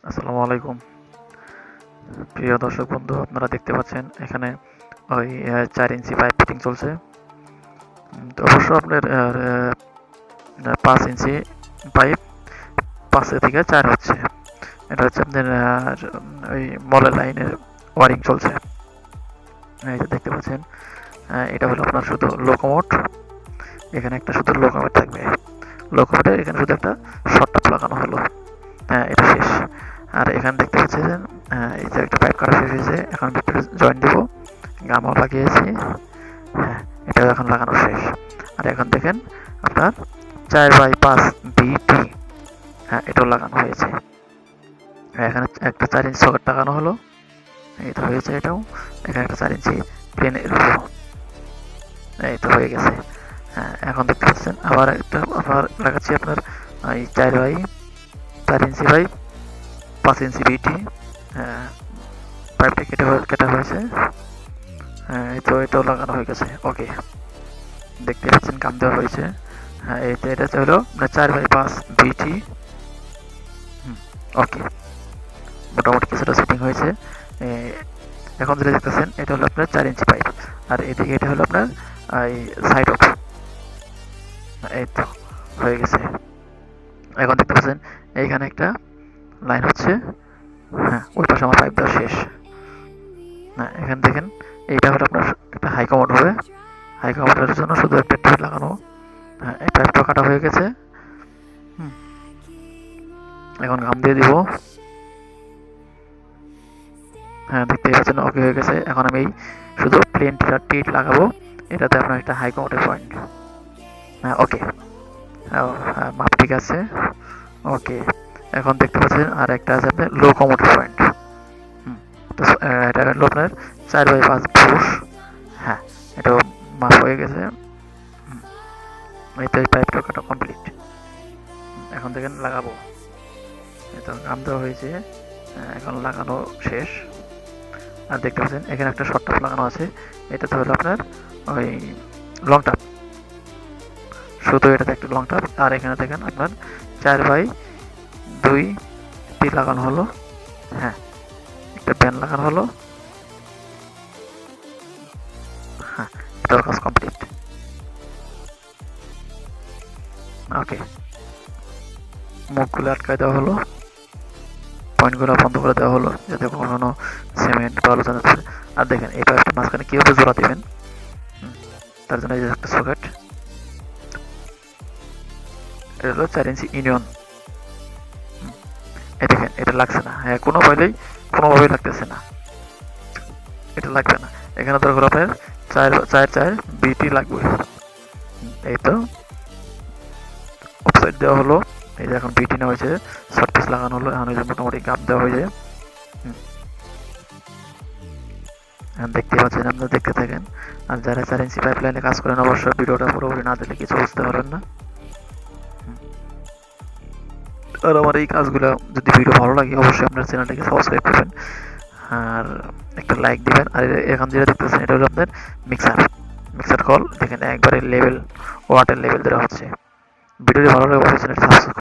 আসসালামু আলাইকুম প্রিয় দর্শক বন্ধু, আপনারা দেখতে পাচ্ছেন এখানে ওই 4 ইঞ্চি পাইপ ফিটিং চলছে। তো অবশ্য আপনার 5 ইঞ্চি পাইপ 5 থেকে 4 হচ্ছে। এটা হচ্ছে আপনার ওই মলের লাইনের ওয়ারিং চলছে। এই যে দেখতে পাচ্ছেন, এটা হলো আপনার শুধু লোকোমোট। এখানে একটা শুধু লোকোমোট থাকবে। লোকোমোটের এখানে শুধু একটা শর্ট টাপ লাগানো হলো। এটা শেষ। আর এখানে দেখতে পাচ্ছেন এই যে একটা পাইপ কাটা শেষ হয়েছে, এখন ভিতরে জয়েন্ট দিব। গামও লাগিয়েছি। হ্যাঁ, এটাও এখন লাগানো শেষ। আর এখন দেখেন আপনার 4x5 বিটি, হ্যাঁ এটাও লাগানো হয়েছে। এখানে একটা 4 ইঞ্চি সকেট লাগানো হলো, এই তো হয়েছে এটাও। এখানে একটা 4 ইঞ্চি প্লেন এলবো, এই তো হয়ে গেছে। হ্যাঁ, এখন দেখতে পাচ্ছেন আবার একটা আবার লাগাচ্ছি আপনার এই 4x4 ইঞ্চি পাইপ 5 ইঞ্চি বিটি। হ্যাঁ, পাইপটা কেটে হয়েছে। হ্যাঁ, এই তো এটাও লাগানো হয়ে গেছে। ওকে, দেখতে পাচ্ছেন কাম দেওয়া হয়েছে। হ্যাঁ, এই তো এটা হলো 4x5 বিটি। ওকে, মোটামুটি কিছুটা সেটিং হয়েছে। এখন যেটা দেখতেছেন এটা হলো আপনার 4 ইঞ্চি পাইপ, আর এদিকে এটা হলো আপনার এই সাইড অফ। এই তো হয়ে গেছে। এখন দেখতে পাচ্ছেন এইখানে একটা লাইন হচ্ছে। হ্যাঁ, ওই পাশে আমার পাইপ দেওয়া শেষ। হ্যাঁ, এখানে দেখেন এইটা হলো আপনার একটা হাই কমোড হবে। হাই কমোডের জন্য শুধু একটা টিউব লাগানো। হ্যাঁ, এই পাইপটা কাটা হয়ে গেছে। এখন গাম দিয়ে দিব। হ্যাঁ, দেখতেই পাচ্ছেন ওকে হয়ে গেছে। এখন আমি শুধু প্লেন টিট লাগাবো। এটাতে আপনার একটা হাই কমোডের পয়েন্ট। হ্যাঁ, ওকে। হ্যাঁ, মাপ ঠিক আছে। ওকে, এখন দেখতে পাচ্ছেন আর একটা আছে আপনার লো কমোডের পয়েন্ট। তো এটা হলো আপনার 4x5 পুশ। হ্যাঁ, এটাও মাপ হয়ে গেছে। এই তো এই পাইপটা কাটা কমপ্লিট। এখন দেখেন লাগাবো। এই তো গাম দেওয়া হয়েছে, এখন লাগানো শেষ। আর দেখতে পাচ্ছেন এখানে একটা শর্ট টাপ লাগানো আছে। এটাতে হলো আপনার ওই লং টাপ, শুধু এটাতে একটা লং টাপ। আর এখানে দেখেন আপনার 4x2 টি লাগানো হলো। হ্যাঁ, একটা প্যান লাগানো হলো। হ্যাঁ, এটার কাজ কমপ্লিট। ওকে, মুখগুলো আটকায় দেওয়া হলো, পয়েন্টগুলো বন্ধ করে দেওয়া হলো যাতে কখনো সিমেন্ট বা আলো জানাতে পারে। আর দেখেন এই পাইপটা মাঝখানে কীভাবে জোড়া দেবেন, তার জন্য এই যে একটা সকেট। এটা হলো 4 ইঞ্চি ইউনিয়ন। এই দেখেন এটা লাগছে না। হ্যাঁ, কোনোভাবেই লাগতেছে না, এটা লাগবে না। এখানে দরকার আপনার 4 বিটি লাগবে। এই তো অফসাইড দেওয়া হলো। এই যে এখন বিটি নেওয়া হয়েছে, শর্ট পিস লাগানো হলো। এখন এই যে মোটামুটি গাপ দেওয়া হয়ে যায়। দেখতে পাচ্ছেন, আপনারা দেখতে থাকেন। আর যারা 4 ইঞ্চি পাইপ লাইনে কাজ করেন অবশ্যই ভিডিওটা পুরোপুরি না দিলে কিছু বুঝতে পারবেন না। আর আমার এই কাজগুলো যদি ভিডিও ভালো লাগে অবশ্যই আপনার চ্যানেলটাকে সাবস্ক্রাইব করবেন আর একটা লাইক দিবেন। আর এখন যেটা দেখতেছেন এটা হলো আপনার মিক্সার কল। দেখেন একবারে লেভেল, ওয়াটার লেভেল দেওয়া হচ্ছে। ভিডিওটি ভালো লাগে অবশ্যই চ্যানেলটি সাবস্ক্রাইব